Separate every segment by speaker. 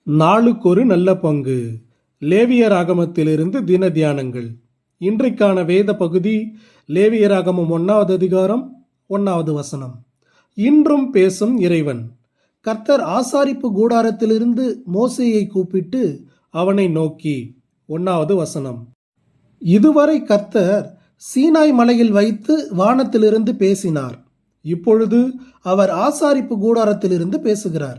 Speaker 1: நாளுக்கொரு நல்ல பங்கு. லேவியராகமத்திலிருந்து தின தியானங்கள். இன்றைக்கான வேத பகுதி லேவியராகமம் 1வது அதிகாரம் 1வது வசனம். இன்றும் பேசும் இறைவன். கர்த்தர் ஆசாரிப்பு கூடாரத்திலிருந்து மோசேயை கூப்பிட்டு அவனை நோக்கி. 1வது வசனம். இதுவரை கர்த்தர் சீனாய் மலையில் வைத்து வானத்திலிருந்து பேசினார். இப்பொழுது அவர் ஆசாரிப்பு கூடாரத்திலிருந்து பேசுகிறார்.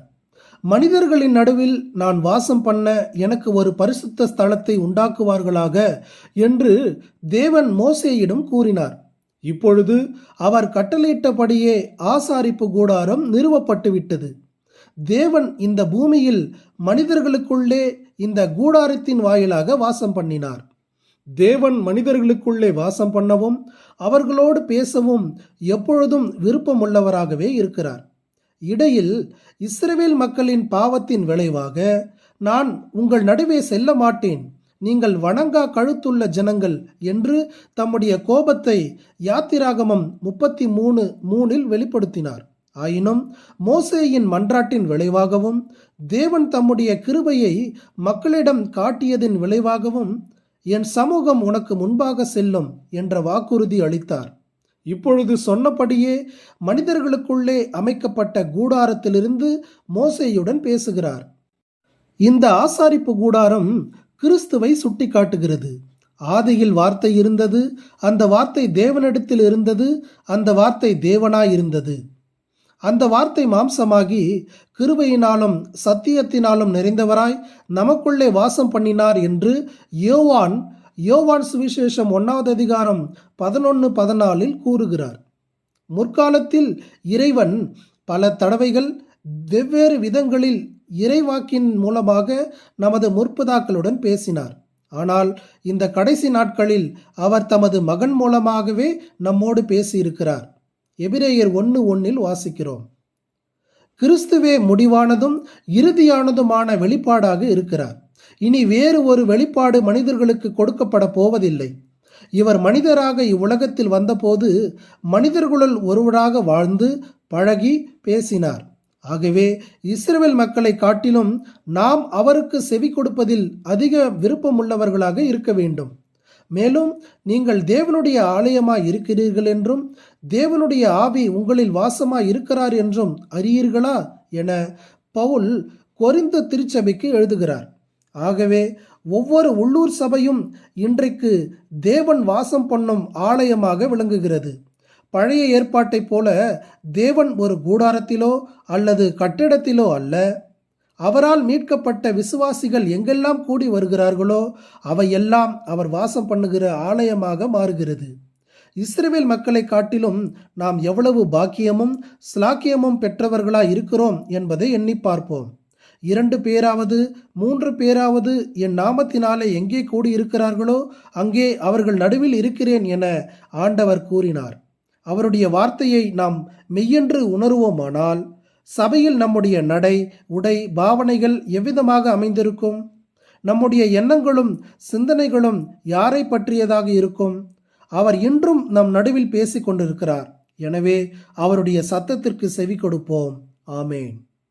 Speaker 1: மனிதர்களின் நடுவில் நான் வாசம் பண்ண எனக்கு ஒரு பரிசுத்த ஸ்தலத்தை உண்டாக்குவார்களாக என்று தேவன் மோசேயிடம் கூறினார். இப்பொழுது அவர் கட்டளையிட்டபடியே ஆசாரிப்பு கூடாரம் நிறுவப்பட்டு விட்டது. தேவன் இந்த பூமியில் மனிதர்களுக்குள்ளே இந்த கூடாரத்தின் வாயிலாக வாசம் பண்ணினார். தேவன் மனிதர்களுக்குள்ளே வாசம் பண்ணவும் அவர்களோடு பேசவும் எப்பொழுதும் விருப்பமுள்ளவராகவே இருக்கிறார். இடையில் இஸ்ரவேல் மக்களின் பாவத்தின் விளைவாக நான் உங்கள் நடுவே செல்ல மாட்டேன், நீங்கள் வணங்கா கழுத்துள்ள ஜனங்கள் என்று தம்முடைய கோபத்தை யாத்திராகமம் 33:3 வெளிப்படுத்தினார். ஆயினும் மோசேயின் மன்றாட்டின் விளைவாகவும் தேவன் தம்முடைய கிருபையை மக்களிடம் காட்டியதின் விளைவாகவும் என் சமூகம் உனக்கு முன்பாக செல்லும் என்ற வாக்குறுதி அளித்தார். இப்பொழுது சொன்னபடியே மனிதர்களுக்குள்ளே அமைக்கப்பட்ட கூடாரத்திலிருந்து மோசேயுடன் பேசுகிறார். இந்த ஆசாரிப்பு கூடாரம் கிறிஸ்துவை சுட்டி காட்டுகிறது. ஆதியில் வார்த்தை இருந்தது, அந்த வார்த்தை தேவனிடத்தில் இருந்தது, அந்த வார்த்தை தேவனாயிருந்தது. அந்த வார்த்தை மாம்சமாகி கிருபையினாலும் சத்தியத்தினாலும் நிறைந்தவராய் நமக்குள்ளே வாசம் பண்ணினார் என்று யோவான் சுவிசேஷம் 1வது அதிகாரம் 11-14 கூறுகிறார். முற்காலத்தில் இறைவன் பல தடவைகள் வெவ்வேறு விதங்களில் இறைவாக்கின் மூலமாக நமது முற்பிதாக்களுடன் பேசினார். ஆனால் இந்த கடைசி நாட்களில் அவர் தமது மகன் மூலமாகவே நம்மோடு பேசியிருக்கிறார். எபிரேயர் 1:1 வாசிக்கிறோம். கிறிஸ்துவே முடிவானதும் இறுதியானதுமான வெளிப்பாடாக இருக்கிறார். இனி வேறு ஒரு வெளிப்பாடு மனிதர்களுக்கு கொடுக்கப்பட போவதில்லை. இவர் மனிதராக இவ்வுலகத்தில் வந்தபோது மனிதர்களுள் ஒருவராக வாழ்ந்து பழகி பேசினார். ஆகவே இஸ்ரவேல் மக்களை காட்டிலும் நாம் அவருக்கு செவி கொடுப்பதில் அதிக விருப்பமுள்ளவர்களாக இருக்க வேண்டும். மேலும் நீங்கள் தேவனுடைய ஆலயமாய் இருக்கிறீர்கள் என்றும் தேவனுடைய ஆவி உங்களில் வாசமாய் இருக்கிறார் என்றும் அறியீர்களா என பவுல் கொரிந்து திருச்சபைக்கு எழுதுகிறார். ஆகவே ஒவ்வொரு உள்ளூர் சபையும் இன்றைக்கு தேவன் வாசம் பண்ணும் ஆலயமாக விளங்குகிறது. பழைய ஏற்பாட்டை போல தேவன் ஒரு கூடாரத்திலோ அல்லது கட்டிடத்திலோ அல்ல. அவரால் மீட்கப்பட்ட விசுவாசிகள் எங்கெல்லாம் கூடி வருகிறார்களோ அவையெல்லாம் அவர் வாசம் பண்ணுகிற ஆலயமாக மாறுகிறது. இஸ்ரவேல் மக்களை காட்டிலும் நாம் எவ்வளவு பாக்கியமும் ஸ்லாக்கியமும் பெற்றவர்களாய் இருக்கிறோம் என்பதை எண்ணி பார்ப்போம். 2 பேராவது 3 பேராவது என் நாமத்தினாலே எங்கே கூடியிருக்கிறார்களோ அங்கே அவர்கள் நடுவில் இருக்கிறேன் என ஆண்டவர் கூறினார். அவருடைய வார்த்தையை நாம் மெய்யென்று உணர்வோமானால் சபையில் நம்முடைய நடை, உடை, பாவனைகள் எவ்விதமாக அமைந்திருக்கும்? நம்முடைய எண்ணங்களும் சிந்தனைகளும் யாரை பற்றியதாக இருக்கும்? அவர் இன்றும் நம் நடுவில் பேசிக் கொண்டிருக்கிறார். எனவே அவருடைய சத்தத்திற்கு செவி கொடுப்போம். ஆமேன்.